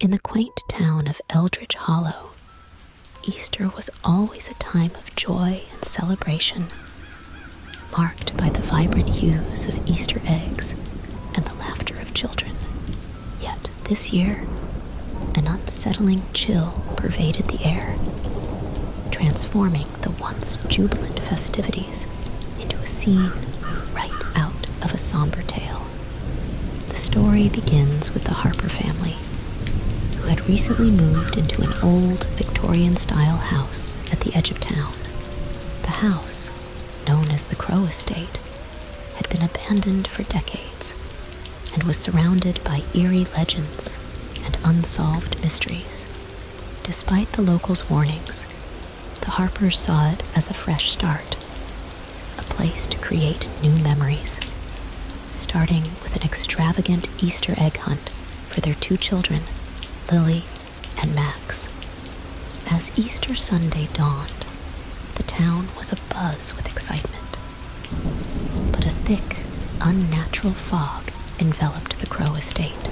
In the quaint town of Eldridge Hollow, Easter was always a time of joy and celebration, marked by the vibrant hues of Easter eggs and the laughter of children. Yet this year, an unsettling chill pervaded the air, transforming the once jubilant festivities into a scene right out of a somber tale. The story begins with the Harper family, who had recently moved into an old Victorian-style house at the edge of town. The house, known as the Crow Estate, had been abandoned for decades and was surrounded by eerie legends and unsolved mysteries. Despite the locals' warnings, the Harpers saw it as a fresh start, a place to create new memories, starting with an extravagant Easter egg hunt for their two children, Lily and Max. As Easter Sunday dawned, the town was abuzz with excitement, but a thick, unnatural fog enveloped the Crow Estate,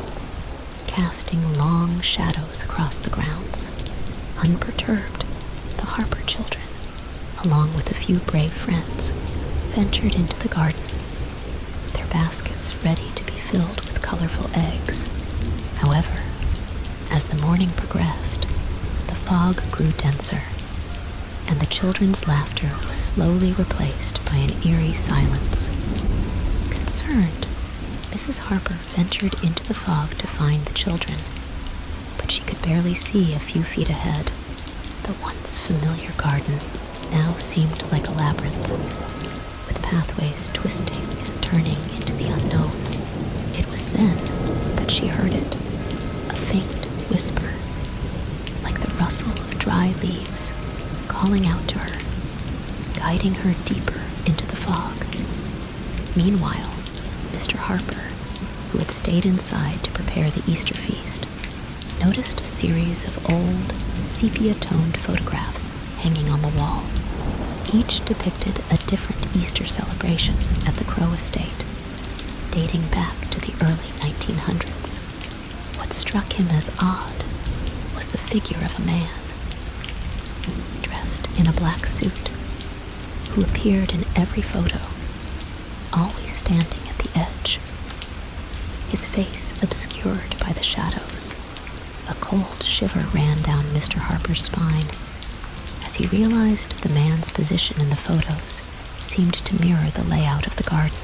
casting long shadows across the grounds. Unperturbed, the Harper children, along with a few brave friends, ventured into the garden, their baskets ready to be filled with colorful eggs. However, as the morning progressed, the fog grew denser, and the children's laughter was slowly replaced by an eerie silence. Concerned, Mrs. Harper ventured into the fog to find the children, but she could barely see a few feet ahead. The once familiar garden now seemed like a labyrinth, with pathways twisting and turning into the unknown. It was then that she heard it, a faint whisper, like the rustle of dry leaves, calling out to her, guiding her deeper into the fog. Meanwhile, Mr. Harper, who had stayed inside to prepare the Easter feast, noticed a series of old, sepia-toned photographs hanging on the wall. Each depicted a different Easter celebration at the Crow Estate, dating back to the early 1900s. What struck him as odd was the figure of a man, dressed in a black suit, who appeared in every photo, always standing at the edge, his face obscured by the shadows. A cold shiver ran down Mr. Harper's spine as he realized the man's position in the photos seemed to mirror the layout of the garden.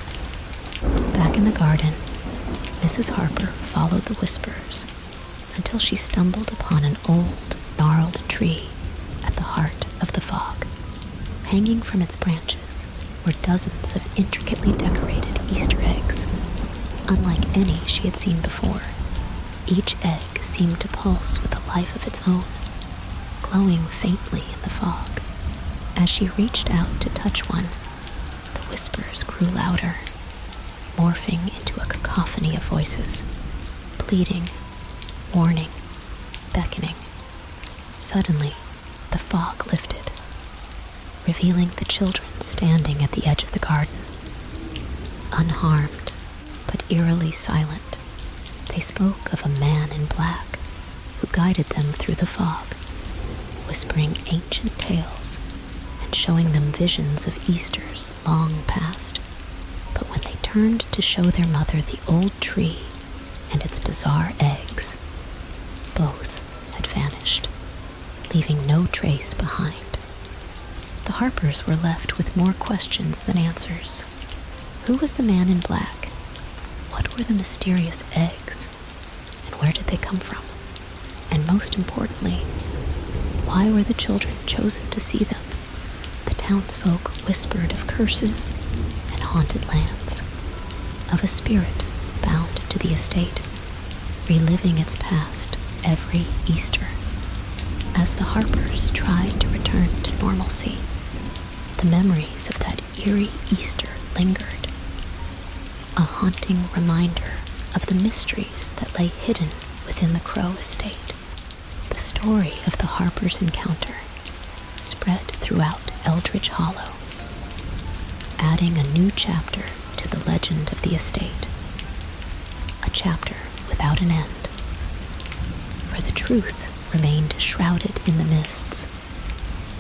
Back in the garden, Mrs. Harper followed the whispers until she stumbled upon an old, gnarled tree at the heart of the fog. Hanging from its branches were dozens of intricately decorated Easter eggs, unlike any she had seen before. Each egg seemed to pulse with a life of its own, glowing faintly in the fog. As she reached out to touch one, the whispers grew louder, morphing into a cacophony of voices, pleading, warning, beckoning. Suddenly, the fog lifted, revealing the children standing at the edge of the garden. Unharmed, but eerily silent, they spoke of a man in black who guided them through the fog, whispering ancient tales and showing them visions of Easters long past. But when they turned to show their mother the old tree and its bizarre eggs, both had vanished, leaving no trace behind. The Harpers were left with more questions than answers. Who was the man in black? What were the mysterious eggs? And where did they come from? And most importantly, why were the children chosen to see them? The townsfolk whispered of curses and haunted lands, of a spirit bound to the estate, reliving its past every Easter. As the Harpers tried to return to normalcy, the memories of that eerie Easter lingered, a haunting reminder of the mysteries that lay hidden within the Crow Estate. The story of the Harpers' encounter spread throughout Eldridge Hollow, adding a new chapter to the legend of the estate, a chapter without an end. For truth remained shrouded in the mists,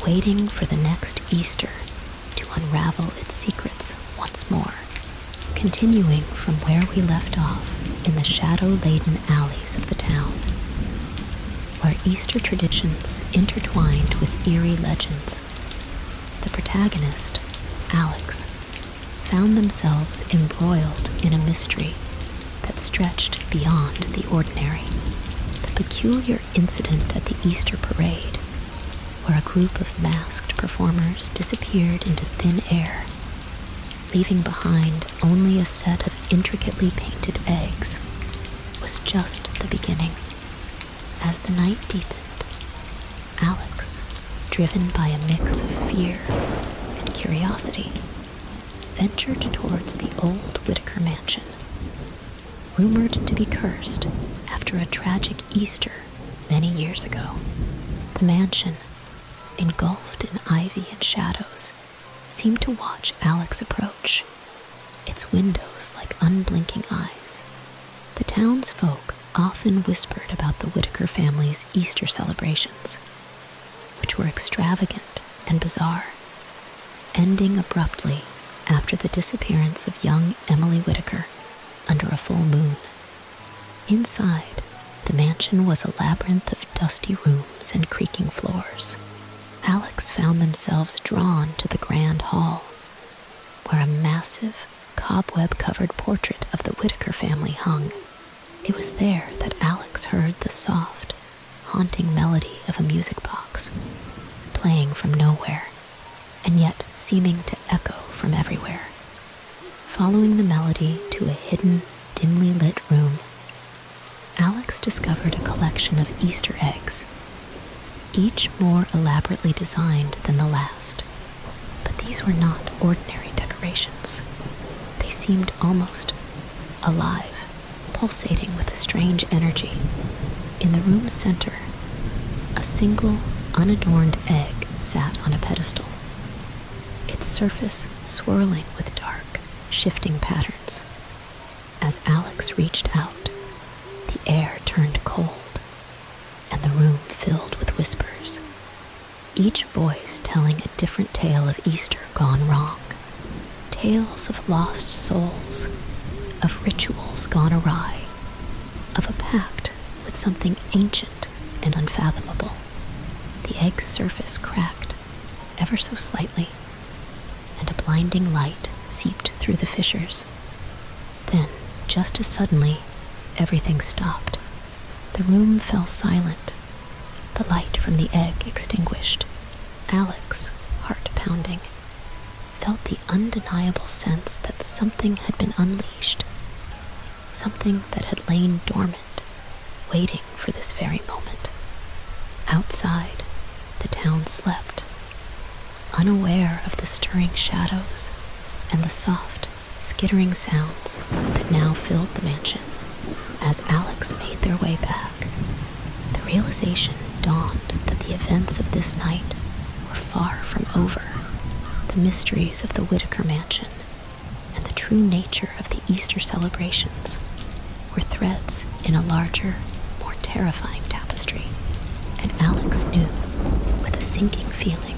waiting for the next Easter to unravel its secrets once more, continuing from where we left off in the shadow-laden alleys of the town, where Easter traditions intertwined with eerie legends. The protagonist, Alex, found themselves embroiled in a mystery that stretched beyond the ordinary. The peculiar incident at the Easter parade, where a group of masked performers disappeared into thin air, leaving behind only a set of intricately painted eggs, was just the beginning. As the night deepened, Alex, driven by a mix of fear and curiosity, ventured towards the old Whitaker mansion, rumored to be cursed after a tragic Easter many years ago. The mansion, engulfed in ivy and shadows, seemed to watch Alex approach, its windows like unblinking eyes. The townsfolk often whispered about the Whitaker family's Easter celebrations, which were extravagant and bizarre, ending abruptly after the disappearance of young Emily Whitaker under a full moon. Inside, the mansion was a labyrinth of dusty rooms and creaking floors. Alex found themselves drawn to the grand hall, where a massive, cobweb-covered portrait of the Whitaker family hung. It was there that Alex heard the soft, haunting melody of a music box, playing from nowhere, and yet seeming to echo from everywhere. Following the melody to a hidden, dimly lit room, Alex discovered a collection of Easter eggs, each more elaborately designed than the last. But these were not ordinary decorations. They seemed almost alive, pulsating with a strange energy. In the room's center, a single, unadorned egg sat on a pedestal, its surface swirling with dark, shifting patterns. As Alex reached out, the air turned cold, and the room filled with whispers, each voice telling a different tale of Easter gone wrong. Tales of lost souls, of rituals gone awry, of a pact with something ancient and unfathomable. The egg's surface cracked, ever so slightly, and a blinding light seeped through the fissures. Then, just as suddenly, everything stopped. The room fell silent, the light from the egg extinguished. Alex, heart pounding, felt the undeniable sense that something had been unleashed, something that had lain dormant, waiting for this very moment. Outside, the town slept, unaware of the stirring shadows and the soft, skittering sounds that now filled the mansion. As Alex made their way back, the realization dawned that the events of this night were far from over. The mysteries of the Whitaker mansion and the true nature of the Easter celebrations were threads in a larger, more terrifying tapestry, and Alex knew, with a sinking feeling,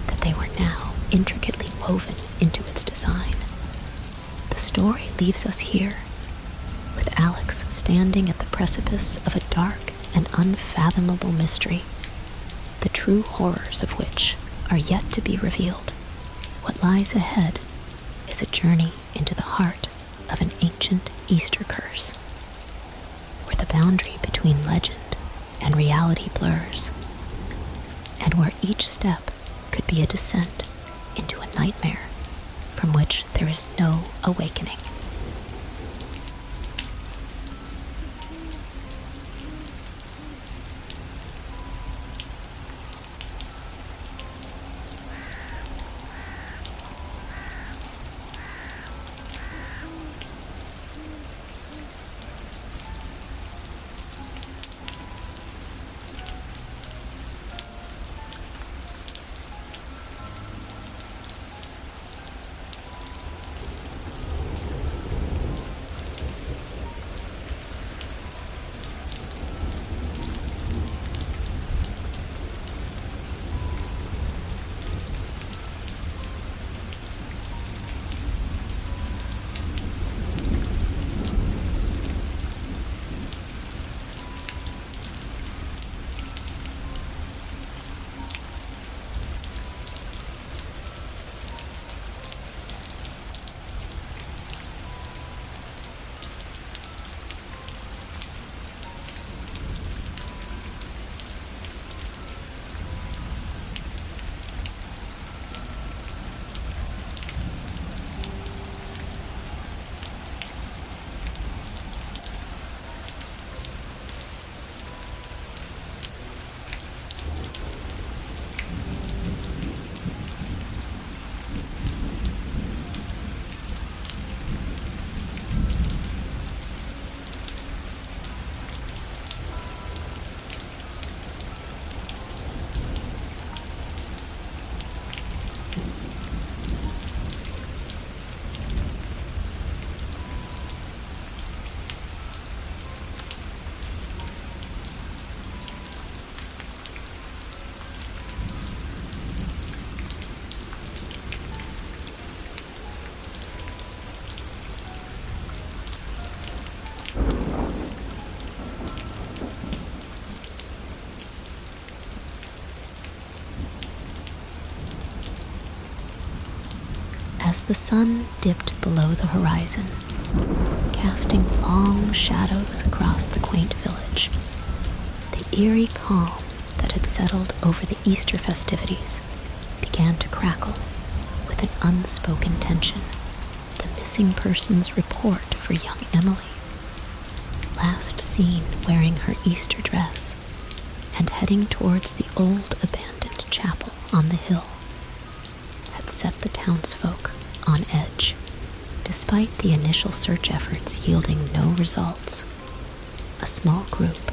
that they were now intricately woven into its design. The story leaves us here, with Alex standing at the precipice of a dark and unfathomable mystery, the true horrors of which are yet to be revealed. What lies ahead is a journey into the heart of an ancient Easter curse, where the boundary between legend and reality blurs, and where each step could be a descent into a nightmare from which there is no awakening. As the sun dipped below the horizon, casting long shadows across the quaint village, the eerie calm that had settled over the Easter festivities began to crackle with an unspoken tension. The missing persons report for young Emily, last seen wearing her Easter dress and heading towards the old abandoned chapel on the hill, had set the townsfolk on edge. Despite the initial search efforts yielding no results, a small group,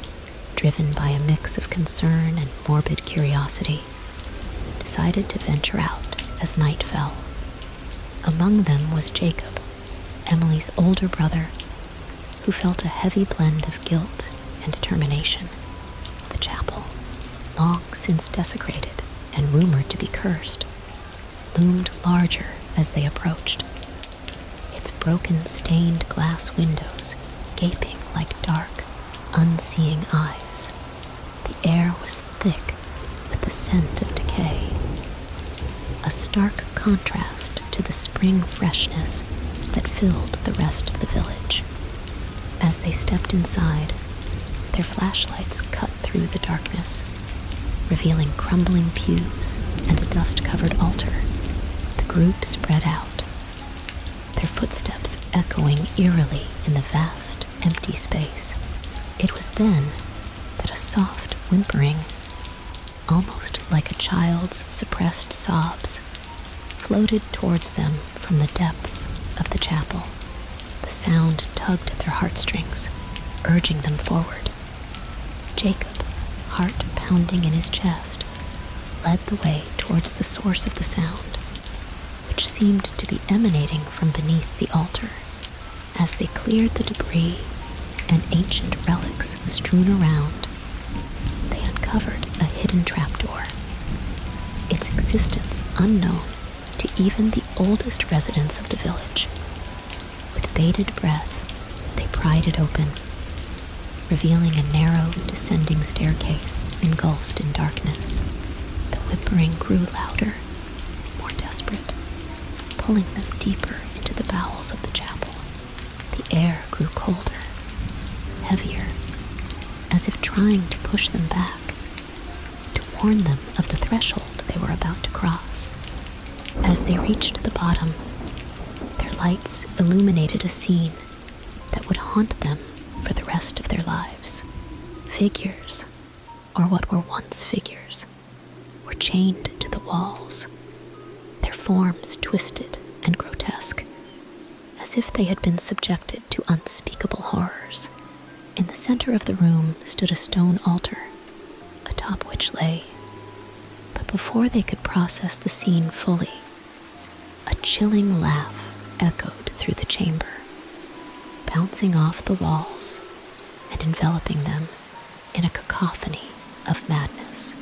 driven by a mix of concern and morbid curiosity, decided to venture out as night fell. Among them was Jacob, Emily's older brother, who felt a heavy blend of guilt and determination. The chapel, long since desecrated and rumored to be cursed, loomed larger as they approached, its broken stained glass windows gaping like dark, unseeing eyes. The air was thick with the scent of decay, a stark contrast to the spring freshness that filled the rest of the village. As they stepped inside, their flashlights cut through the darkness, revealing crumbling pews and a dust-covered altar. The group spread out, their footsteps echoing eerily in the vast, empty space. It was then that a soft whimpering, almost like a child's suppressed sobs, floated towards them from the depths of the chapel. The sound tugged at their heartstrings, urging them forward. Jacob, heart pounding in his chest, led the way towards the source of the sound, which seemed to be emanating from beneath the altar. As they cleared the debris and ancient relics strewn around, they uncovered a hidden trapdoor, its existence unknown to even the oldest residents of the village. With bated breath, they pried it open, revealing a narrow, descending staircase engulfed in darkness. The whimpering grew louder, more desperate, pulling them deeper into the bowels of the chapel. The air grew colder, heavier, as if trying to push them back, to warn them of the threshold they were about to cross. As they reached the bottom, their lights illuminated a scene that would haunt them for the rest of their lives. Figures, or what were once figures, were chained to the walls, their forms twisted and grotesque, as if they had been subjected to unspeakable horrors. In the center of the room stood a stone altar, atop which lay, but before they could process the scene fully, a chilling laugh echoed through the chamber, bouncing off the walls and enveloping them in a cacophony of madness.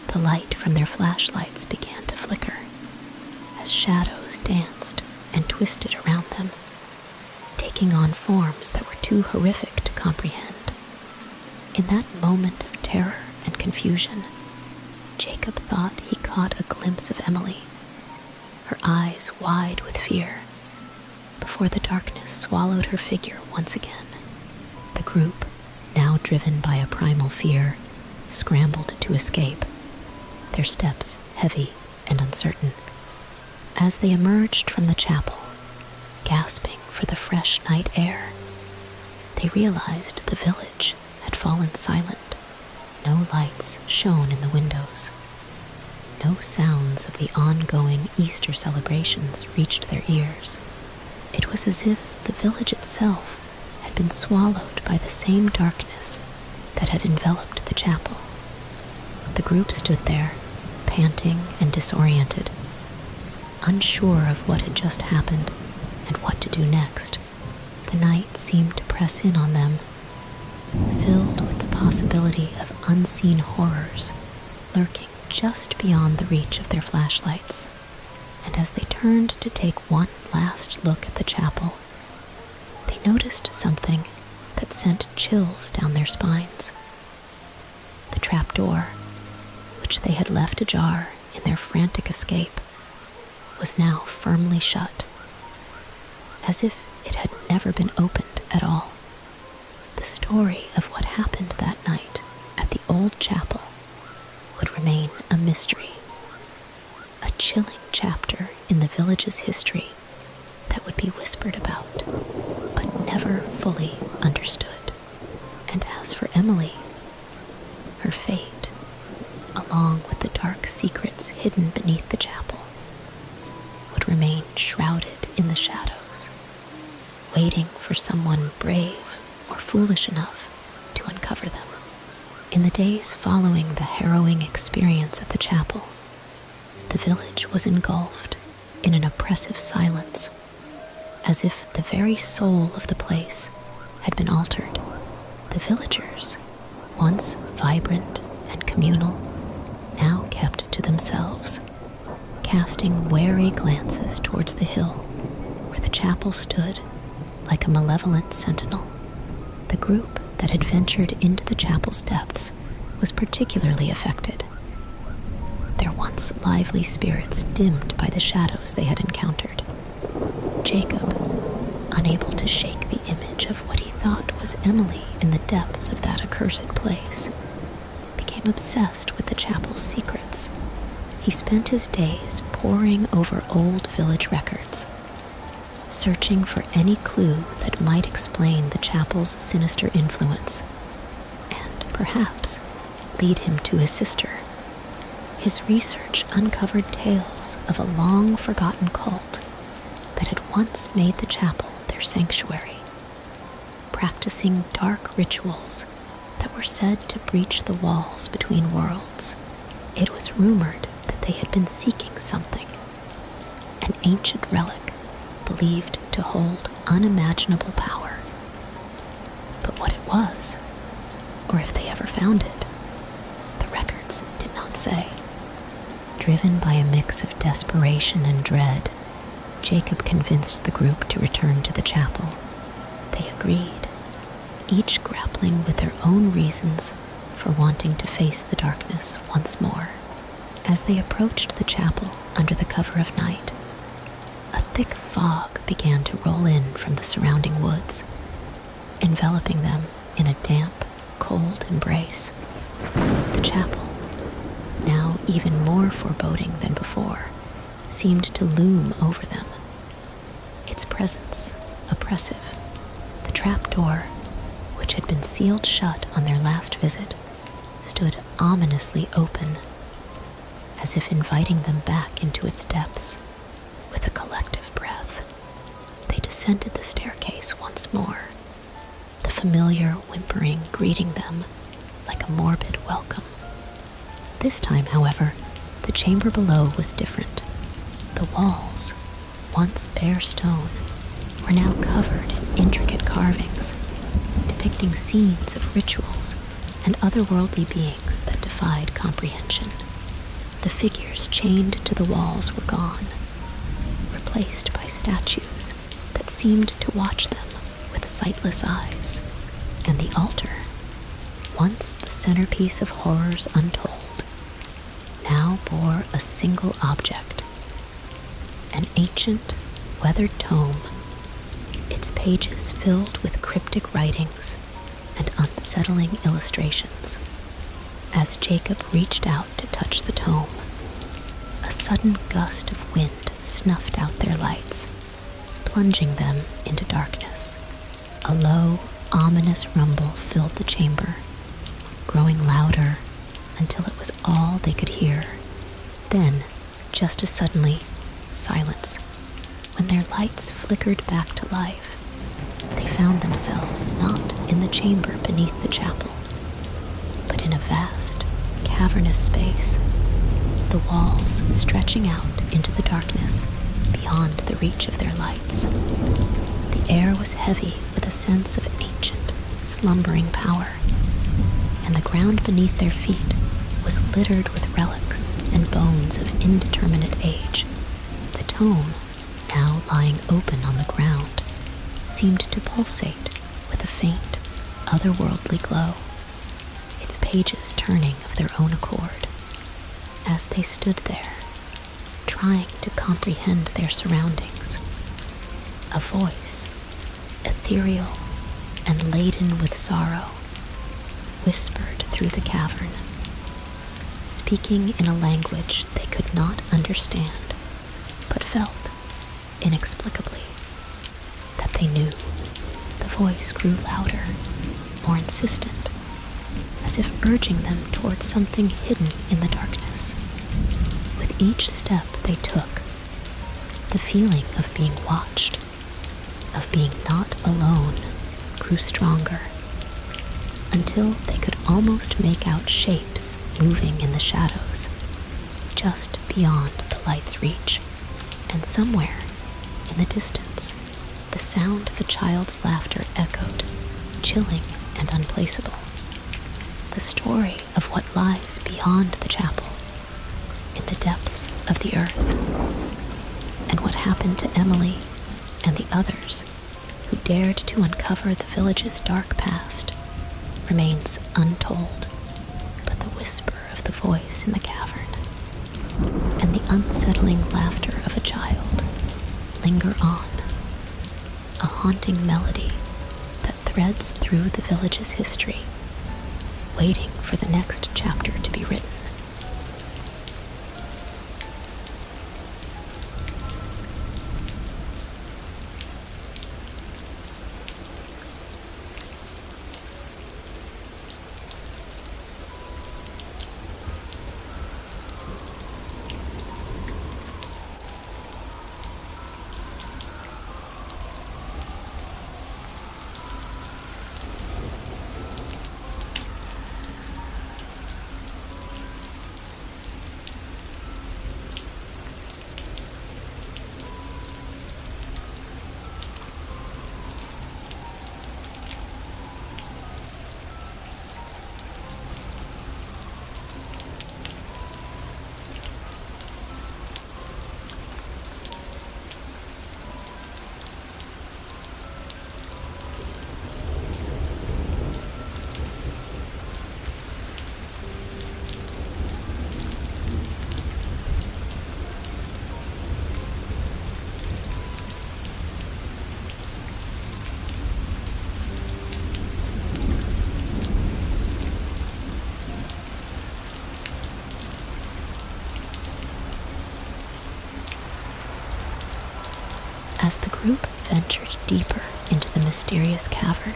The light from their flashlights began to flicker as shadows danced and twisted around them, taking on forms that were too horrific to comprehend. In that moment of terror and confusion, Jacob thought he caught a glimpse of Emily, her eyes wide with fear, before the darkness swallowed her figure once again. The group, now driven by a primal fear, scrambled to escape, their steps heavy and uncertain. As they emerged from the chapel, gasping for the fresh night air, they realized the village had fallen silent. No lights shone in the windows. No sounds of the ongoing Easter celebrations reached their ears. It was as if the village itself had been swallowed by the same darkness that had enveloped the chapel. The group stood there, panting and disoriented, unsure of what had just happened and what to do next. The night seemed to press in on them, filled with the possibility of unseen horrors lurking just beyond the reach of their flashlights. And as they turned to take one last look at the chapel, they noticed something that sent chills down their spines. The trapdoor, which they had left ajar in their frantic escape, was now firmly shut, as if it had never been opened at all. The story of what happened that night at the old chapel would remain a mystery, a chilling chapter in the village's history that would be whispered about, but never fully understood. And as for Emily, her fate, along with the dark secrets hidden beneath the chapel, would remain shrouded in the shadows, waiting for someone brave or foolish enough to uncover them. In the days following the harrowing experience at the chapel, the village was engulfed in an oppressive silence, as if the very soul of the place had been altered. The villagers, once vibrant and communal, now kept to themselves, casting wary glances towards the hill where the chapel stood like a malevolent sentinel. The group that had ventured into the chapel's depths was particularly affected, their once lively spirits dimmed by the shadows they had encountered. Jacob, unable to shake the image of what he thought was Emily in the depths of that accursed place, became obsessed with the chapel's secrets. He spent his days poring over old village records, searching for any clue that might explain the chapel's sinister influence, and perhaps lead him to his sister. His research uncovered tales of a long-forgotten cult that had once made the chapel their sanctuary, practicing dark rituals that were said to breach the walls between worlds. It was rumored that they had been seeking something, an ancient relic believed to hold unimaginable power. But what it was, or if they ever found it, the records did not say. Driven by a mix of desperation and dread, Jacob convinced the group to return to the chapel. They agreed, each grappling with their own reasons for wanting to face the darkness once more. As they approached the chapel under the cover of night, a thick fog began to roll in from the surrounding woods, enveloping them in a damp, cold embrace. The chapel, now even more foreboding than before, seemed to loom over them, its presence oppressive. The trapdoor, which had been sealed shut on their last visit, stood ominously open, as if inviting them back into its depths. With a collective breath, they descended the staircase once more, the familiar whimpering greeting them like a morbid welcome. This time, however, the chamber below was different. The walls, once bare stone, were now covered in intricate carvings, depicting scenes of rituals and otherworldly beings that defied comprehension. The figures chained to the walls were gone, replaced by statues that seemed to watch them with sightless eyes. And the altar, once the centerpiece of horrors untold, now bore a single object, an ancient, weathered tome, its pages filled with cryptic writings and unsettling illustrations. As Jacob reached out to touch the tome, a sudden gust of wind snuffed out their lights, plunging them into darkness. A low, ominous rumble filled the chamber, growing louder until it was all they could hear. Then, just as suddenly, silence. When their lights flickered back to life, they found themselves not in the chamber beneath the chapel, but in a vast, cavernous space, the walls stretching out into the darkness beyond the reach of their lights. The air was heavy with a sense of ancient, slumbering power, and the ground beneath their feet was littered with relics and bones of indeterminate age. The tome, now lying open on the ground, seemed to pulsate with a faint, otherworldly glow, its pages turning of their own accord. As they stood there, trying to comprehend their surroundings. A voice, ethereal and laden with sorrow, whispered through the cavern, speaking in a language they could not understand, but felt, inexplicably, that they knew. The voice grew louder, more insistent, as if urging them towards something hidden in the darkness. With each step they took, the feeling of being watched, of being not alone, grew stronger, until they could almost make out shapes moving in the shadows, just beyond the light's reach. And somewhere, in the distance, the sound of a child's laughter echoed, chilling and unplaceable. The story of what lies beyond the chapel, in the depths of the earth, and what happened to Emily and the others who dared to uncover the village's dark past, remains untold. But the whisper of the voice in the cavern and the unsettling laughter of a child linger on, a haunting melody that threads through the village's history, waiting for the next chapter to be written. As the group ventured deeper into the mysterious cavern,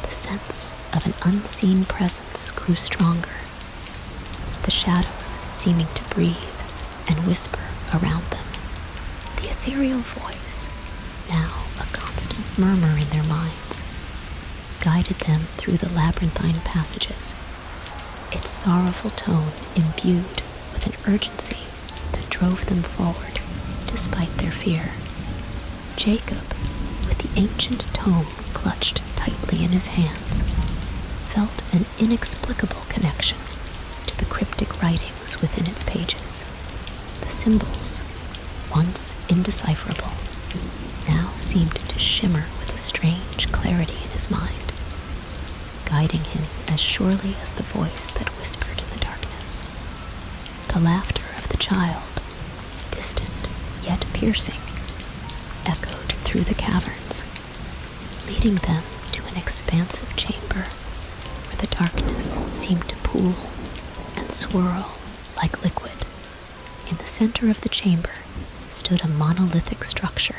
the sense of an unseen presence grew stronger, the shadows seeming to breathe and whisper around them. The ethereal voice, now a constant murmur in their minds, guided them through the labyrinthine passages, its sorrowful tone imbued with an urgency that drove them forward despite their fear. Jacob, with the ancient tome clutched tightly in his hands, felt an inexplicable connection to the cryptic writings within its pages. The symbols, once indecipherable, now seemed to shimmer with a strange clarity in his mind, guiding him as surely as the voice that whispered in the darkness. The laughter of the child, distant yet piercing, echoed through the caverns, leading them to an expansive chamber where the darkness seemed to pool and swirl like liquid. In the center of the chamber stood a monolithic structure,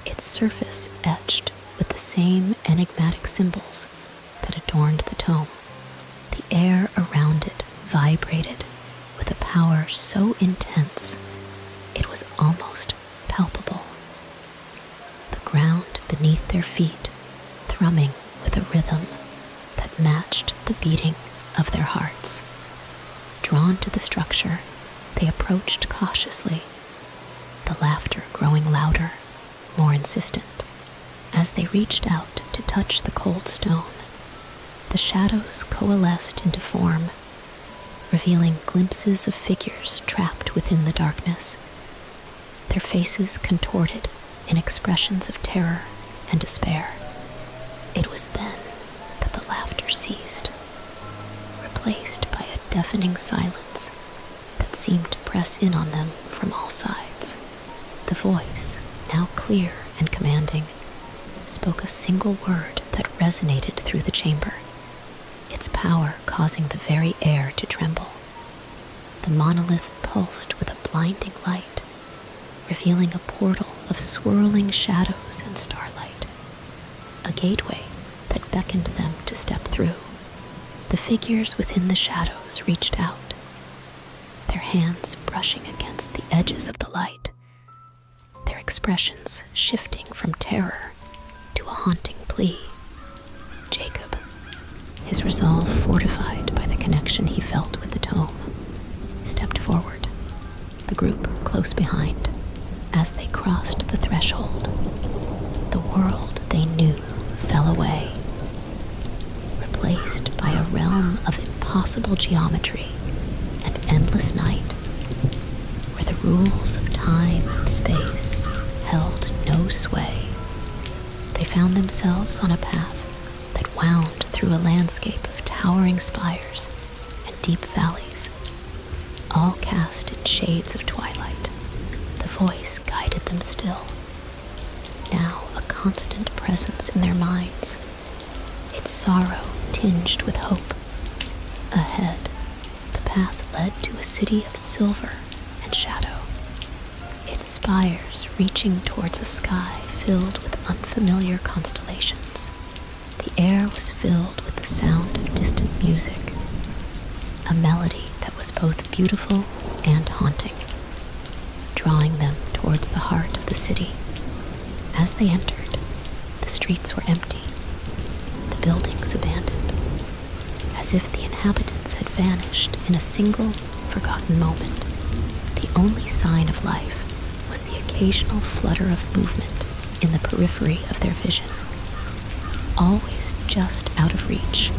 its surface etched with the same enigmatic symbols that adorned the tome. The air around it vibrated with a power so intense it was almost palpable. The ground beneath their feet thrumming with a rhythm that matched the beating of their hearts. Drawn to the structure, they approached cautiously, the laughter growing louder, more insistent. As they reached out to touch the cold stone, the shadows coalesced into form, revealing glimpses of figures trapped within the darkness, their faces contorted in expressions of terror and despair. It was then that the laughter ceased, replaced by a deafening silence that seemed to press in on them from all sides. The voice, now clear and commanding, spoke a single word that resonated through the chamber, its power causing the very air to tremble. The monolith pulsed with a blinding light, revealing a portal of swirling shadows and starlight, a gateway that beckoned them to step through. The figures within the shadows reached out, their hands brushing against the edges of the light, their expressions shifting from terror to a haunting plea. Jacob, his resolve fortified by the connection he felt with the tome, stepped forward, the group close behind. As they crossed the threshold, the world they knew fell away, replaced by a realm of impossible geometry and endless night, where the rules of time and space held no sway. They found themselves on a path that wound through a landscape of towering spires and deep valleys, all cast in shades of twilight. The voice guided them still, now a constant presence in their minds, its sorrow tinged with hope. Ahead, the path led to a city of silver and shadow, its spires reaching towards a sky filled with unfamiliar constellations. The air was filled with the sound of distant music, a melody that was both beautiful and haunting, drawing them towards the heart of the city. As they entered, the streets were empty, the buildings abandoned, as if the inhabitants had vanished in a single, forgotten moment. The only sign of life was the occasional flutter of movement in the periphery of their vision, always just out of reach,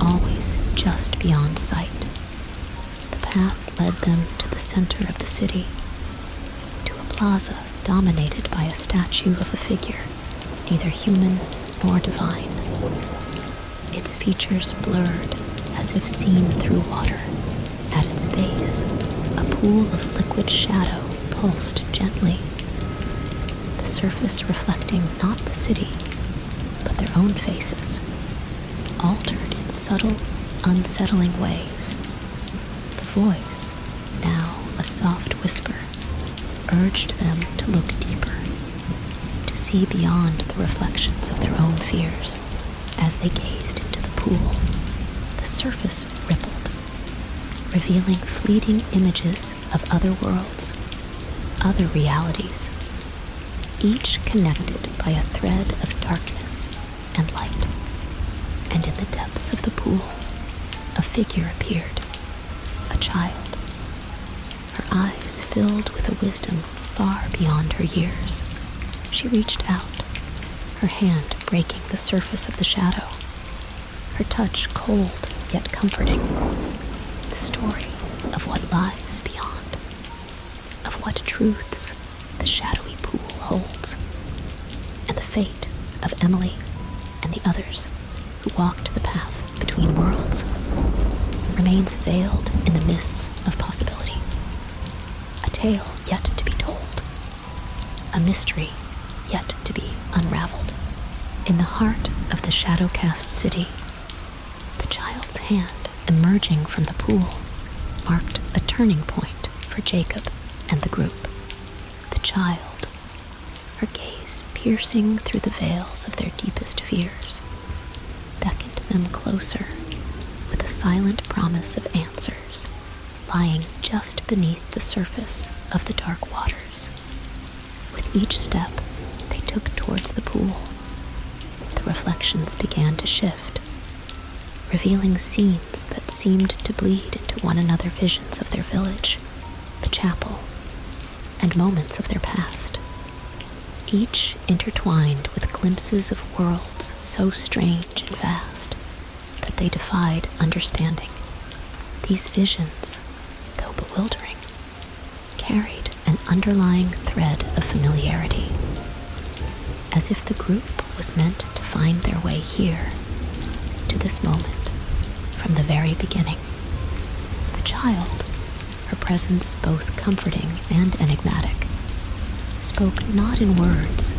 always just beyond sight. The path led them to the center of the city, to a plaza dominated by a statue of a figure, neither human nor divine, its features blurred as if seen through water. At its base, a pool of liquid shadow pulsed gently, the surface reflecting not the city, but their own faces, altered in subtle, unsettling ways. The voice, now a soft whisper, urged them to look deeper, to see beyond the reflections of their own fears. As they gazed into the pool, the surface rippled, revealing fleeting images of other worlds, other realities, each connected by a thread of darkness and light. And in the depths of the pool, a figure appeared, a child, her eyes filled with a wisdom far beyond her years. She reached out, her hand breaking the surface of the shadow, her touch cold yet comforting. The story of what lies beyond, of what truths the shadowy pool holds, and the fate of Emily and the others who walked the path between worlds remains veiled in the mists of possibility. A tale yet to be told, a mystery yet to be unraveled. In the heart of the shadow-cast city, the child's hand emerging from the pool marked a turning point for Jacob and the group. The child, her gaze piercing through the veils of their deepest fears, beckoned them closer with a silent promise of answers lying just beneath the surface of the dark waters. With each step they took towards the pool, the reflections began to shift, revealing scenes that seemed to bleed into one another, visions of their village, the chapel, and moments of their past, each intertwined with glimpses of worlds so strange and vast that they defied understanding. These visions, though bewildering, carried an underlying thread of familiarity, as if the group was meant to find their way here, to this moment, from the very beginning. The child, her presence both comforting and enigmatic, spoke not in words,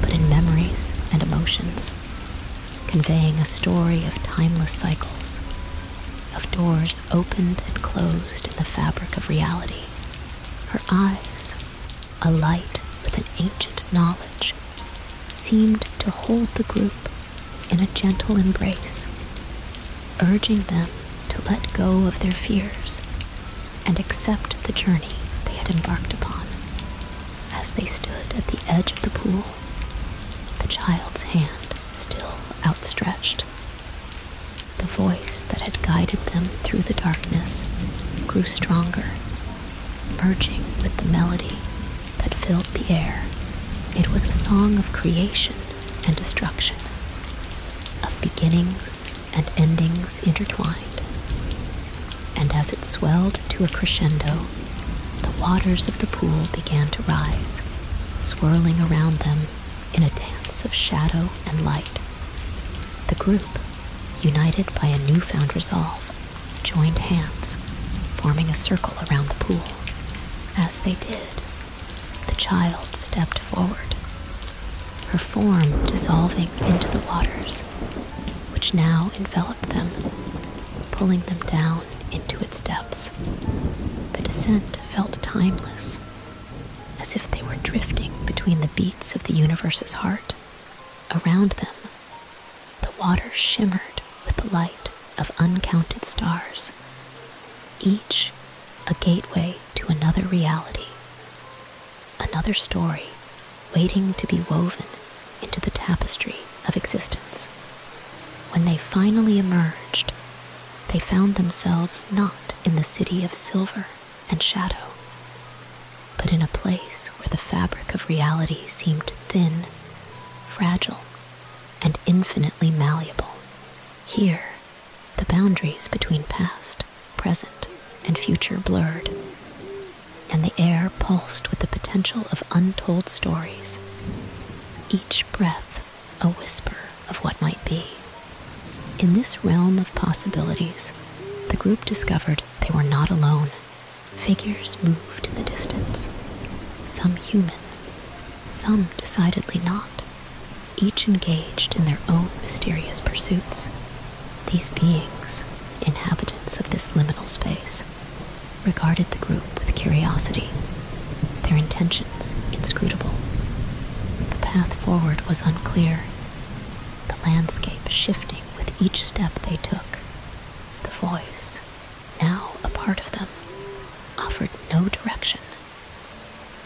but in memories and emotions, conveying a story of timeless cycles, of doors opened and closed in the fabric of reality. Her eyes, alight with an ancient knowledge, seemed to hold the group in a gentle embrace, urging them to let go of their fears and accept the journey they had embarked upon. As they stood at the edge of the pool, the child's hand still outstretched, the voice that had guided them through the darkness grew stronger, merging with the melody that filled the air. It was a song of creation and destruction, of beginnings and endings intertwined. And as it swelled to a crescendo, the waters of the pool began to rise, swirling around them in a dance of shadow and light. The group, united by a newfound resolve, joined hands, forming a circle around the pool. As they did, the child stepped forward, her form dissolving into the waters, which now enveloped them, pulling them down into its depths. The descent felt timeless, as if they were drifting between the beats of the universe's heart. Around them, the water shimmered with the light of uncounted stars, each a gateway to another reality, another story waiting to be woven into the tapestry of existence. When they finally emerged, they found themselves not in the city of silver and shadow, but in a place where the fabric of reality seemed thin, fragile, and infinitely malleable. Here, the boundaries between past, present, and future blurred, and the air pulsed with the potential of untold stories, each breath a whisper of what might be. In this realm of possibilities, the group discovered they were not alone. Figures moved in the distance, some human, some decidedly not, each engaged in their own mysterious pursuits. These beings, inhabitants of this liminal space, regarded the group with curiosity, their intentions inscrutable. The path forward was unclear, the landscape shifting with each step they took. The voice, now a part of them, offered no direction,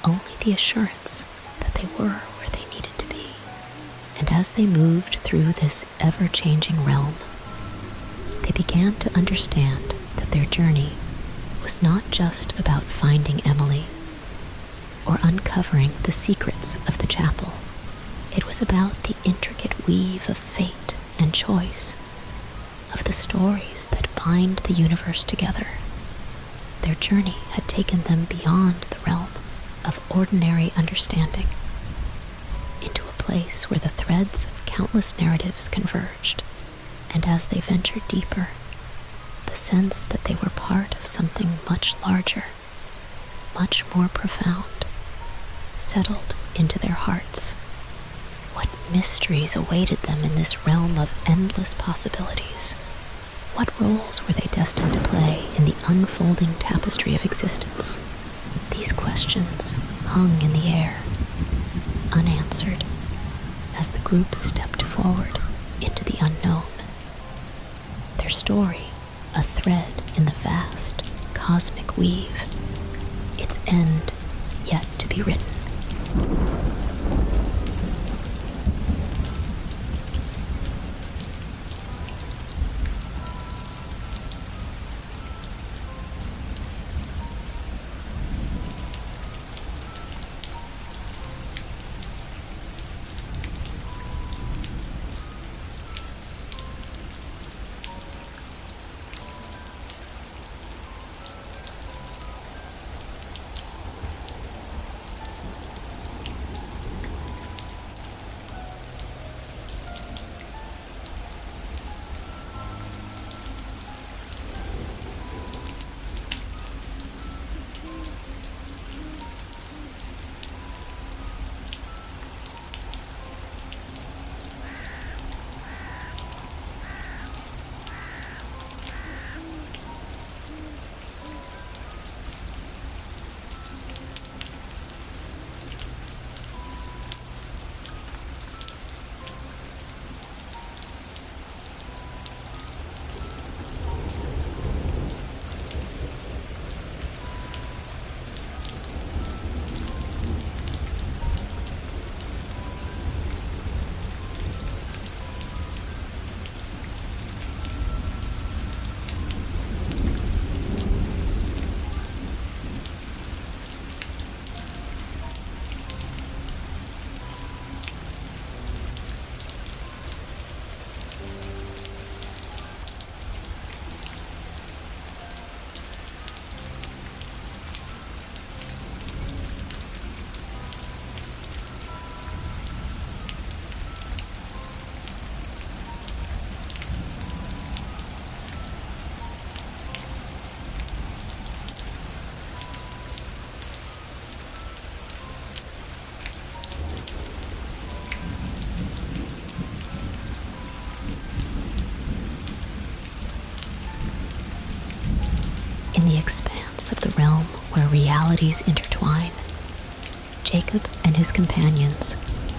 only the assurance that they were where they needed to be. And as they moved through this ever-changing realm, they began to understand that their journey was not just about finding Emily or uncovering the secrets of the chapel. It was about the intricate weave of fate and choice, of the stories that bind the universe together. Their journey had taken them beyond the realm of ordinary understanding, into a place where the threads of countless narratives converged. And as they ventured deeper, the sense that they were part of something much larger, much more profound, settled into their hearts. What mysteries awaited them in this realm of endless possibilities? What roles were they destined to play in the unfolding tapestry of existence? These questions hung in the air, unanswered, as the group stepped forward into the unknown. Their story, a thread in the vast, cosmic weave, its end yet to be written. In the expanse of the realm where realities intertwine, Jacob and his companions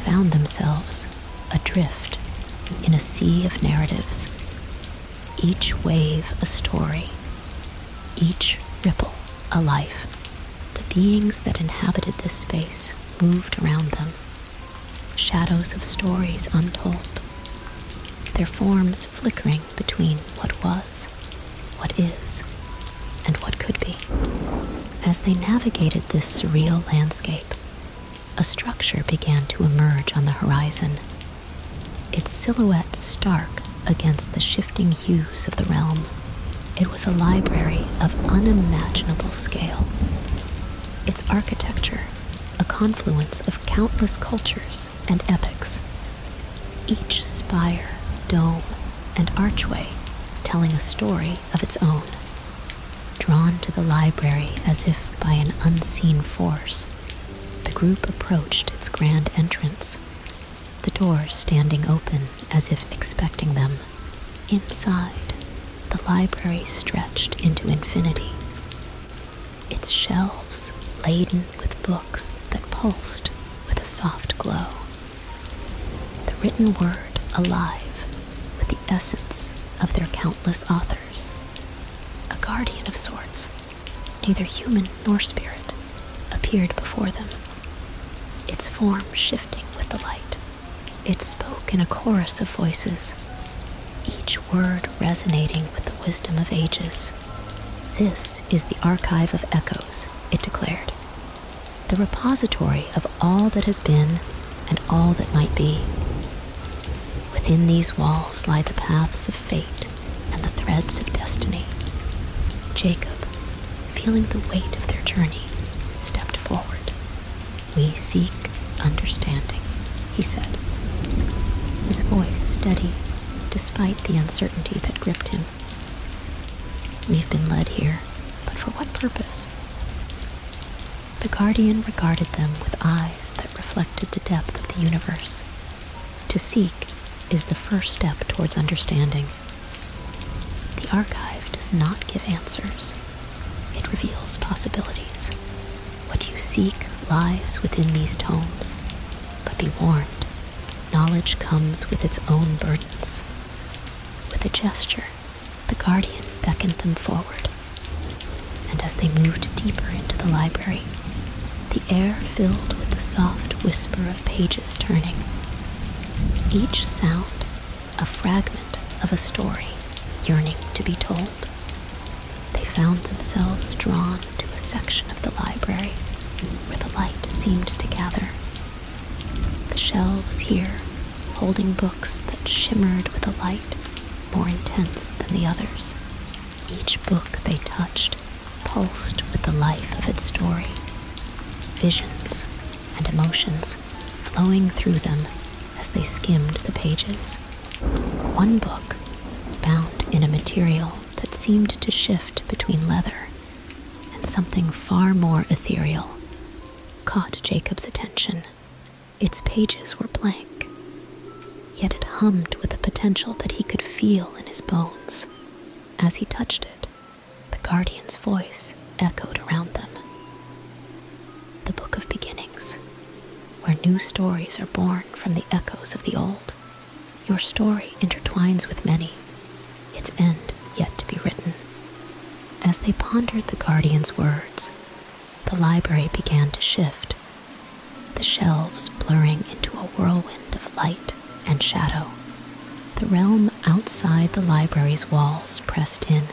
found themselves adrift in a sea of narratives, each wave a story, each ripple a life. The beings that inhabited this space moved around them, shadows of stories untold, their forms flickering between what was, what is, and what could be. As they navigated this surreal landscape, a structure began to emerge on the horizon, its silhouette stark against the shifting hues of the realm. It was a library of unimaginable scale, its architecture a confluence of countless cultures and epochs, each spire, dome, and archway telling a story of its own. Drawn to the library as if by an unseen force, the group approached its grand entrance, the doors standing open as if expecting them. Inside, the library stretched into infinity, its shelves laden with books that pulsed with a soft glow. The written word alive with the essence of their countless authors. A guardian of sorts, neither human nor spirit, appeared before them, its form shifting with the light. It spoke in a chorus of voices, each word resonating with the wisdom of ages. This is the archive of echoes, it declared, the repository of all that has been and all that might be. Within these walls lie the paths of fate and the threads of destiny. Jacob, feeling the weight of their journey, stepped forward. "We seek understanding," he said, his voice steady despite the uncertainty that gripped him. "We've been led here, but for what purpose?" The guardian regarded them with eyes that reflected the depth of the universe. To seek is the first step towards understanding. The archive does not give answers. It reveals possibilities. What you seek lies within these tomes, but be warned, knowledge comes with its own burdens. With a gesture, the guardian beckoned them forward, and as they moved deeper into the library, the air filled with the soft whisper of pages turning. Each sound, a fragment of a story yearning to be told. They found themselves drawn to a section of the library where the light seemed to gather. The shelves here holding books that shimmered with a light more intense than the others. Each book they touched pulsed with the life of its story, visions and emotions flowing through them as they skimmed the pages. One book, bound in a material that seemed to shift between leather and something far more ethereal, caught Jacob's attention. Its pages were blank, yet it hummed with the potential that he could feel in his bones. As he touched it, the guardian's voice echoed around them. The Book of Beginnings, where new stories are born from the echoes of the old. Your story intertwines with many, its end yet to be written. As they pondered the guardian's words, the library began to shift, the shelves blurring into a whirlwind of light and shadow. The realm outside the library's walls pressed in,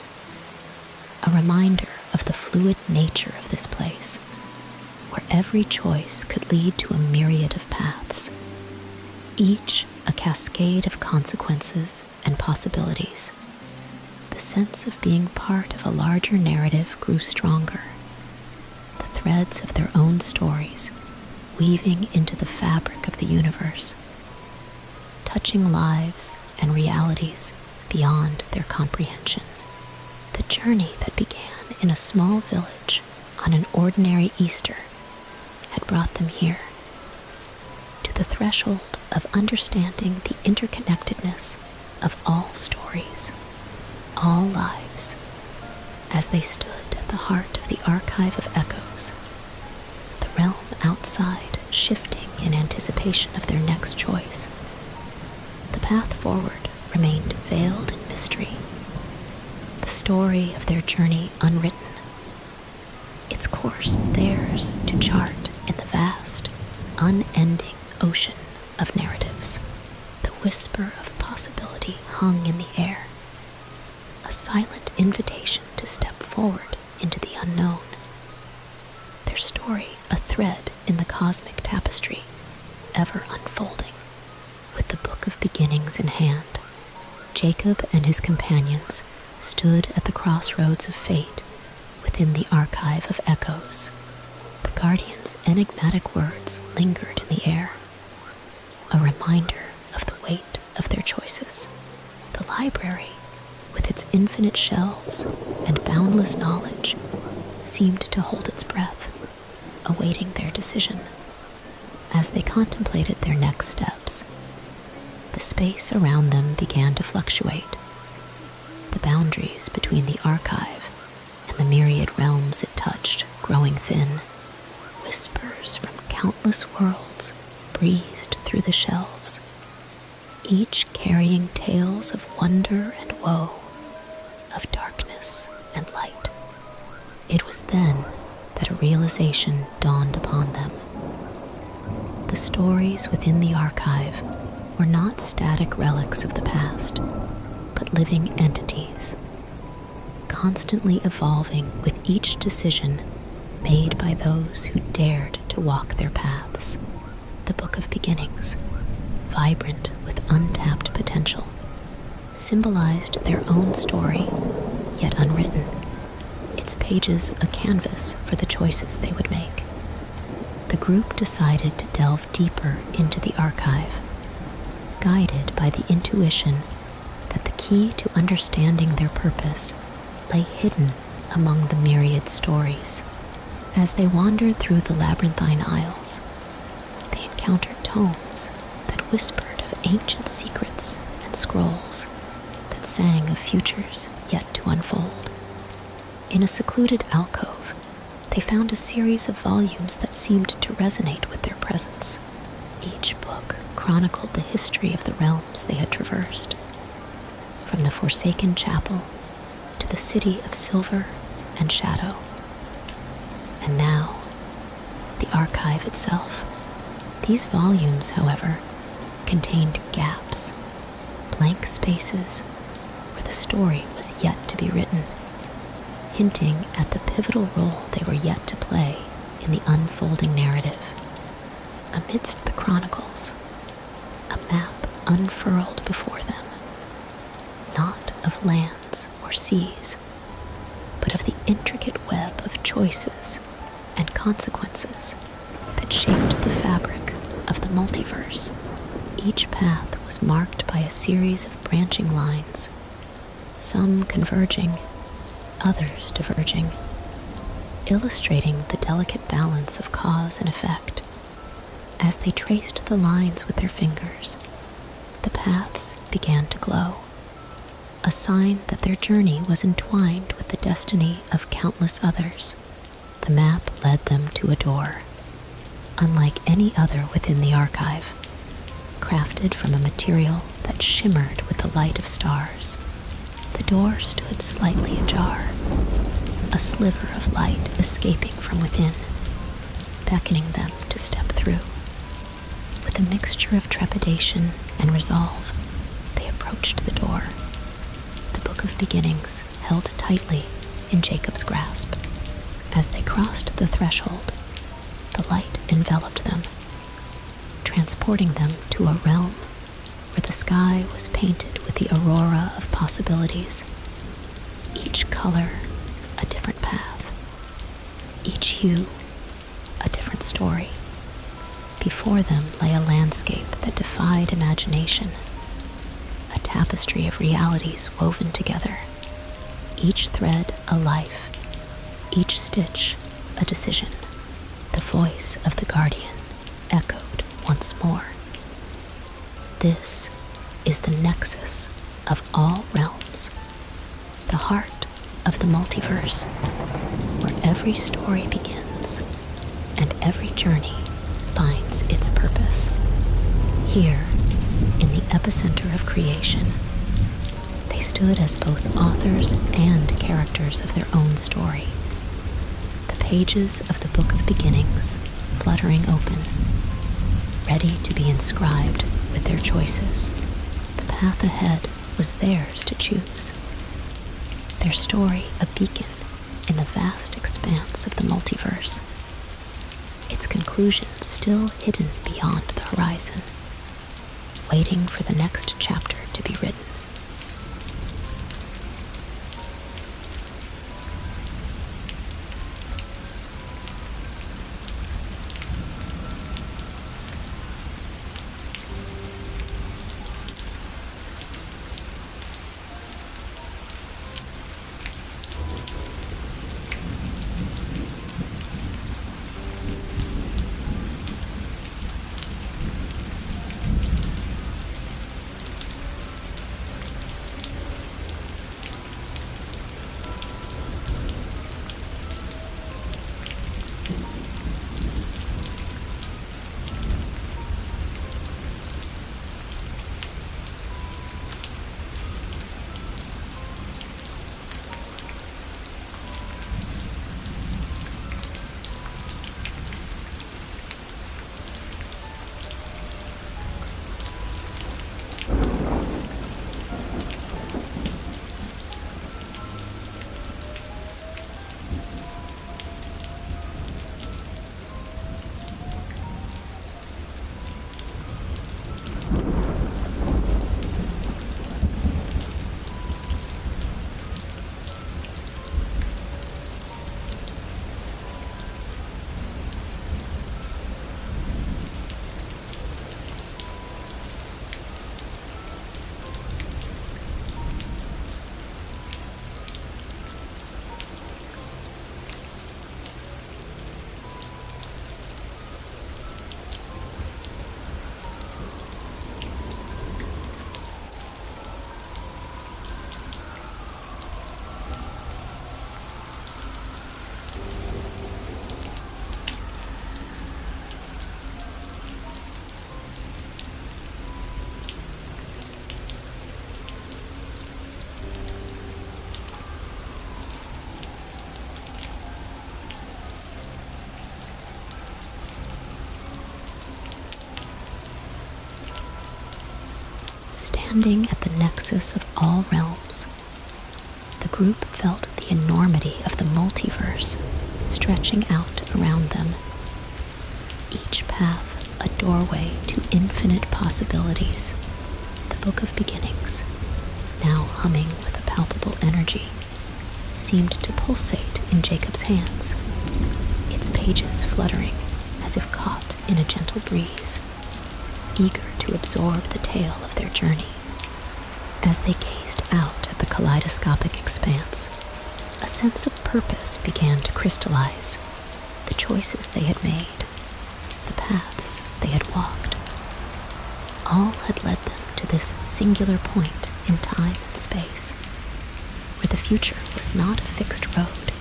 a reminder of the fluid nature of this place, where every choice could lead to a myriad of paths, each a cascade of consequences and possibilities. The sense of being part of a larger narrative grew stronger, the threads of their own stories weaving into the fabric of the universe, touching lives and realities beyond their comprehension. The journey that began in a small village on an ordinary Easter had brought them here, to the threshold of understanding the interconnectedness of all stories, all lives. As they stood at the heart of the archive of echoes, the realm outside shifting in anticipation of their next choice. The path forward remained veiled in mystery, the story of their journey unwritten, its course theirs to chart in the vast, unending ocean of narratives. The whisper of possibility hung in the air, a silent invitation to step forward into the unknown. Their story a thread in the cosmic tapestry, ever unfolding. With the book of beginnings in hand, Jacob and his companions stood at the crossroads of fate within the archive of echoes. The guardian's enigmatic words lingered in the air, a reminder of the weight of their choices. The library, with its infinite shelves and boundless knowledge, seemed to hold its breath, awaiting their decision. As they contemplated their next steps, the space around them began to fluctuate. The boundaries between the archive and the myriad realms it touched growing thin. Whispers from countless worlds breezed through the shelves, each carrying tales of wonder and woe, of darkness and light. It was then that a realization dawned upon them. The stories within the archive were not static relics of the past, but living entities, constantly evolving with each decision made by those who dared to walk their paths. The Book of Beginnings, vibrant with untapped potential, symbolized their own story, yet unwritten, its pages a canvas for the choices they would make. The group decided to delve deeper into the archive, guided by the intuition that the key to understanding their purpose lay hidden among the myriad stories. As they wandered through the labyrinthine aisles, they encountered tomes that whispered of ancient secrets and scrolls that sang of futures yet to unfold. In a secluded alcove, they found a series of volumes that seemed to resonate with their presence. Each book chronicled the history of the realms they had traversed, from the forsaken chapel to the city of silver and shadow. And now, the archive itself. These volumes, however, contained gaps, blank spaces where the story was yet to be written, hinting at the pivotal role they were yet to play in the unfolding narrative. Amidst the chronicles, a map unfurled before them, not of lands or seas, but of the intricate web of choices and consequences that shaped the fabric of the multiverse. Each path was marked by a series of branching lines, some converging, others diverging, illustrating the delicate balance of cause and effect. As they traced the lines with their fingers, the paths began to glow, a sign that their journey was entwined with the destiny of countless others. The map led them to a door, unlike any other within the archive, crafted from a material that shimmered with the light of stars. The door stood slightly ajar, a sliver of light escaping from within, beckoning them to step through. With a mixture of trepidation and resolve, they approached the door, the Book of Beginnings held tightly in Jacob's grasp. As they crossed the threshold, the light enveloped them, transporting them to a realm where the sky was painted with the aurora of possibilities. Each color, a different path. Each hue, a different story. Before them lay a landscape that defied imagination, a tapestry of realities woven together, each thread a life, each stitch a decision. The voice of the guardian echoed once more. This is the nexus of all realms, the heart of the multiverse. every story begins, and every journey finds its purpose. Here, in the epicenter of creation, they stood as both authors and characters of their own story. The pages of the Book of Beginnings fluttering open, ready to be inscribed with their choices. The path ahead was theirs to choose. Their story a beacon in the vast expanse of the multiverse, its conclusion still hidden beyond the horizon, waiting for the next chapter to be written. Standing at the nexus of all realms, the group felt the enormity of the multiverse stretching out around them. Each path a doorway to infinite possibilities. The Book of Beginnings, now humming with a palpable energy, seemed to pulsate in Jacob's hands, its pages fluttering as if caught in a gentle breeze, eager to absorb the tale of their journey. As they gazed out at the kaleidoscopic expanse, a sense of purpose began to crystallize. The choices they had made, the paths they had walked, all had led them to this singular point in time and space, where the future was not a fixed road,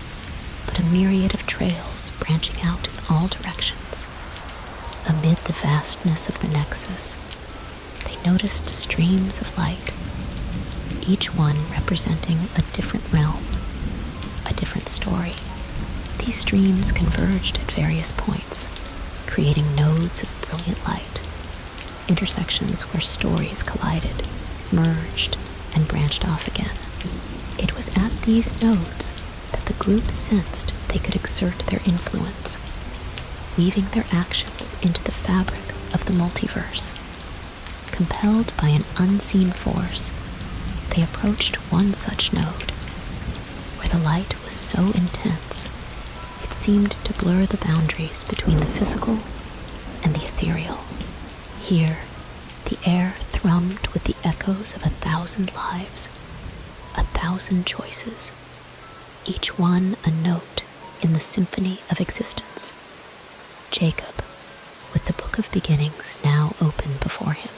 but a myriad of trails branching out in all directions. Amid the vastness of the nexus, they noticed streams of light, each one representing a different realm, a different story. These streams converged at various points, creating nodes of brilliant light, intersections where stories collided, merged, and branched off again. It was at these nodes that the group sensed they could exert their influence, weaving their actions into the fabric of the multiverse. Compelled by an unseen force, they approached one such node, where the light was so intense it seemed to blur the boundaries between the physical and the ethereal. Here, the air thrummed with the echoes of 1,000 lives, 1,000 choices, each one a note in the symphony of existence. Jacob, with the Book of Beginnings now open before him,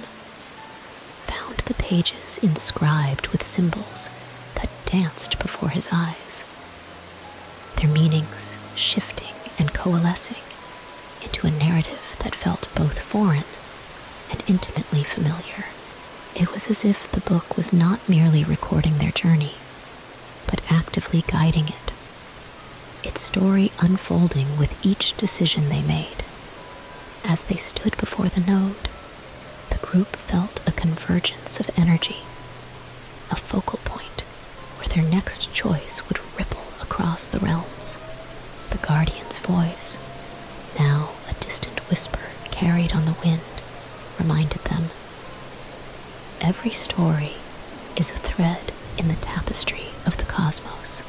found the pages inscribed with symbols that danced before his eyes. Their meanings shifting and coalescing into a narrative that felt both foreign and intimately familiar. It was as if the book was not merely recording their journey, but actively guiding it, its story unfolding with each decision they made. As they stood before the node, the group felt a convergence of energy, a focal point where their next choice would ripple across the realms. The guardian's voice, now a distant whisper carried on the wind, reminded them, every story is a thread in the tapestry of the cosmos.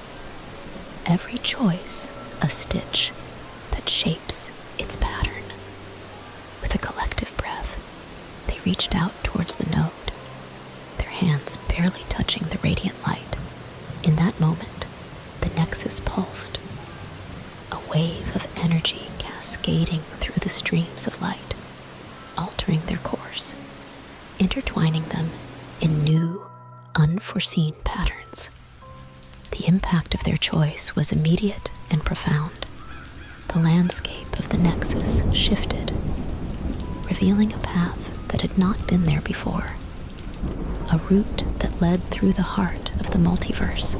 Every choice a stitch that shapes its pattern. With a collective breath, they reached out towards the node, their hands barely touching the radiant light. In that moment, the nexus pulsed, a wave of energy cascading through the streams of light, altering their course, intertwining them in new, unforeseen patterns. The impact of their choice was immediate and profound. The landscape of the nexus shifted, revealing a path that had not been there before, a route that led through the heart of the multiverse,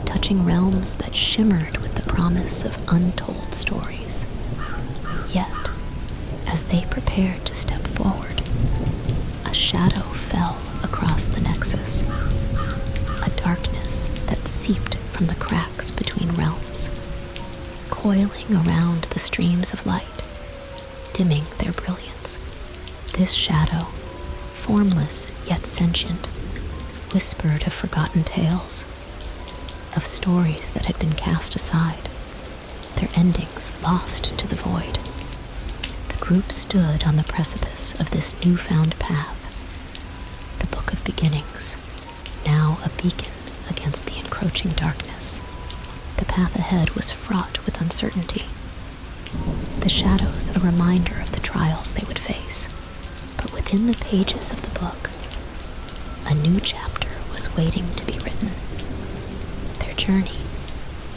touching realms that shimmered with the promise of untold stories. Yet, as they prepared to step forward, a shadow fell across the nexus, a darkness that seeped from the cracks between realms, coiling around the streams of light, dimming their brilliance. This shadow, formless yet sentient, whispered of forgotten tales, of stories that had been cast aside, their endings lost to the void. The group stood on the precipice of this newfound path, the Book of Beginnings, now a beacon against the encroaching darkness. The path ahead was fraught with uncertainty, the shadows a reminder of the trials they would face. But within the pages of the book, a new chapter was waiting to be written. Their journey,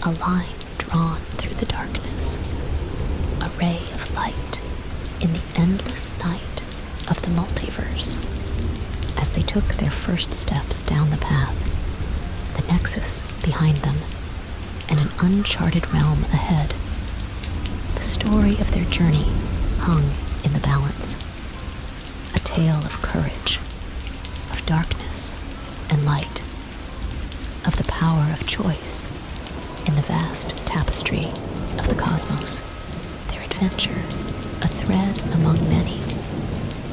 a line drawn through the darkness, a ray of light in the endless night of the multiverse. As they took their first steps down the path, the nexus behind them, and an uncharted realm ahead, the story of their journey hung in the balance. A tale of courage, of darkness and light, of the power of choice in the vast tapestry of the cosmos. Their adventure, a thread among many,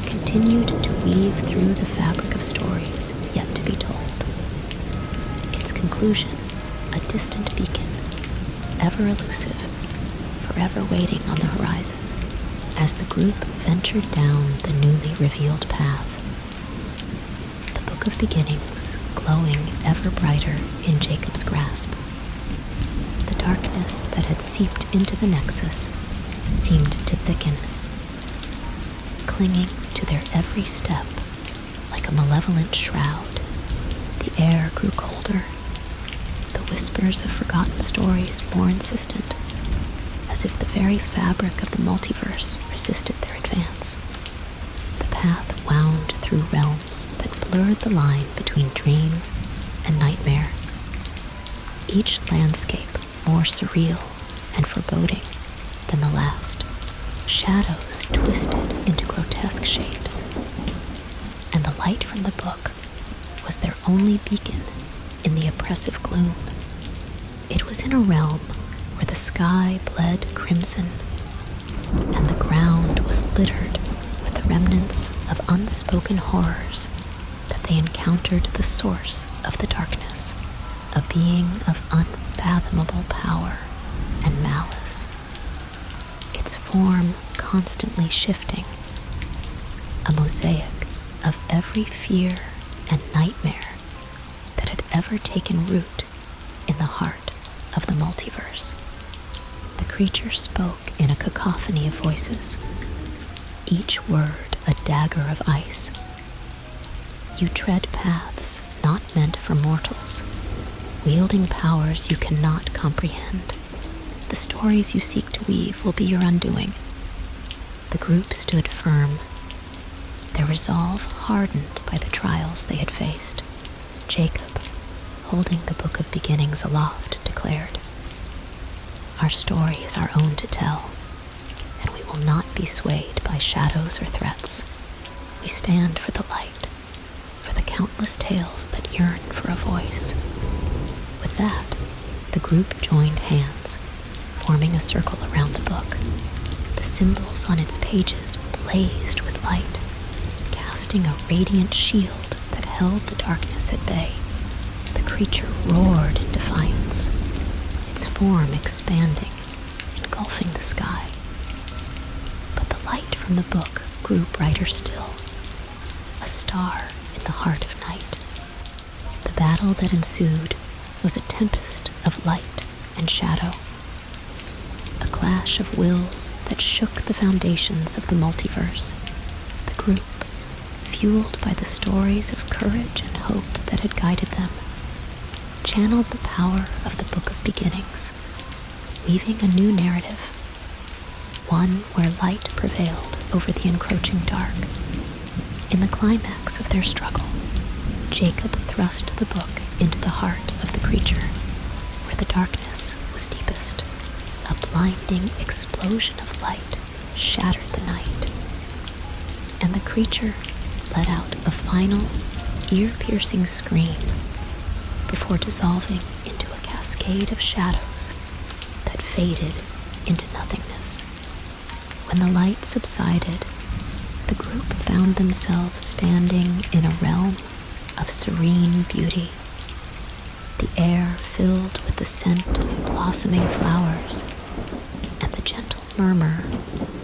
continued to weave through the fabric of stories yet to be told. Its conclusion, a distant beacon, ever elusive, forever waiting on the horizon. As the group ventured down the newly revealed path, the Book of Beginnings glowing ever brighter in Jacob's grasp, the darkness that had seeped into the nexus seemed to thicken, clinging to their every step like a malevolent shroud. The air grew colder, the whispers of forgotten stories more insistent, as if the very fabric of the multiverse resisted their advance. The path wound through realms that blurred the line between dream and nightmare, each landscape more surreal and foreboding than the last. Shadows twisted into grotesque shapes, and the light from the book was their only beacon in the oppressive gloom. It was in a realm where the sky bled crimson, and the ground was littered with the remnants of unspoken horrors that they encountered the source of the darkness, a being of unfathomable power and malice, its form constantly shifting, a mosaic of every fear and nightmare that had ever taken root in the heart of the multiverse. The creature spoke in a cacophony of voices, each word a dagger of ice. You tread paths not meant for mortals, wielding powers you cannot comprehend. The stories you seek to weave will be your undoing. The group stood firm, their resolve hardened by the trials they had faced. Jacob, holding the Book of Beginnings aloft, declared, "Our story is our own to tell, and we will not be swayed by shadows or threats. We stand for the light, for the countless tales that yearn for a voice." With that, the group joined hands, forming a circle around the book. The symbols on its pages blazed with light, casting a radiant shield that held the darkness at bay. The creature roared in defiance, its form expanding, engulfing the sky. But the light from the book grew brighter still, a star in the heart of night. The battle that ensued was a tempest of light and shadow, a clash of wills that shook the foundations of the multiverse. The group, fueled by the stories of courage and hope that had guided them, channeled the power of the Book of Beginnings, weaving a new narrative, one where light prevailed over the encroaching dark. In the climax of their struggle, Jacob thrust the book into the heart of the creature, where the darkness was deepest. A blinding explosion of light shattered the night, and the creature let out a final, ear-piercing scream before dissolving into a cascade of shadows that faded into nothingness. When the light subsided, the group found themselves standing in a realm of serene beauty, the air filled with the scent of blossoming flowers and the gentle murmur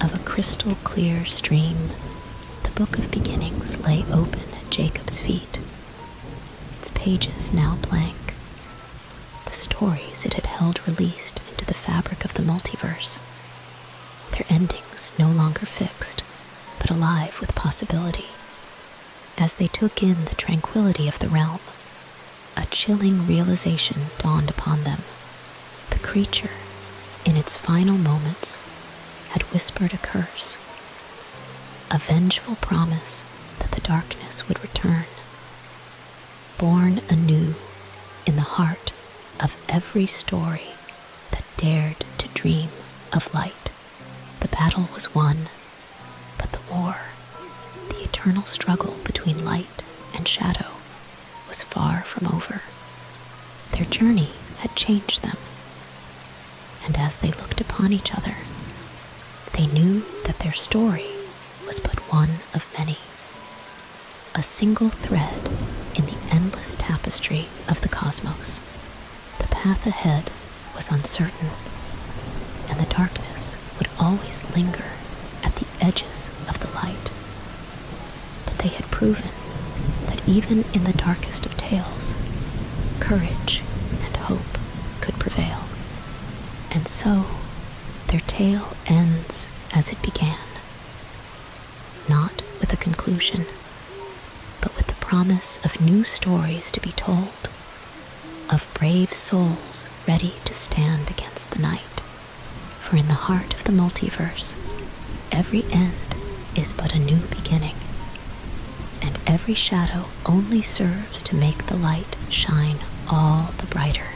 of a crystal-clear stream. The Book of Beginnings lay open at Jacob's feet, its pages now blank, the stories it had held released into the fabric of the multiverse, their endings no longer fixed, but alive with possibility. As they took in the tranquility of the realm, a chilling realization dawned upon them. The creature, in its final moments, had whispered a curse, a vengeful promise that the darkness would return. Born anew in the heart of every story that dared to dream of light, the battle was won, but the war, the eternal struggle between light and shadow, was far from over. Their journey had changed them, and as they looked upon each other, they knew that their story was but one of many, a single thread in the endless tapestry of the cosmos. The path ahead was uncertain, and the darkness would always linger at the edges of the light. But they had proven that even in the darkest of tales, courage and hope could prevail. And so, their tale ends as it began, not with a conclusion, but with the promise of new stories to be told, of brave souls ready to stand against the night. For in the heart of the multiverse, every end is but a new beginning, and every shadow only serves to make the light shine all the brighter.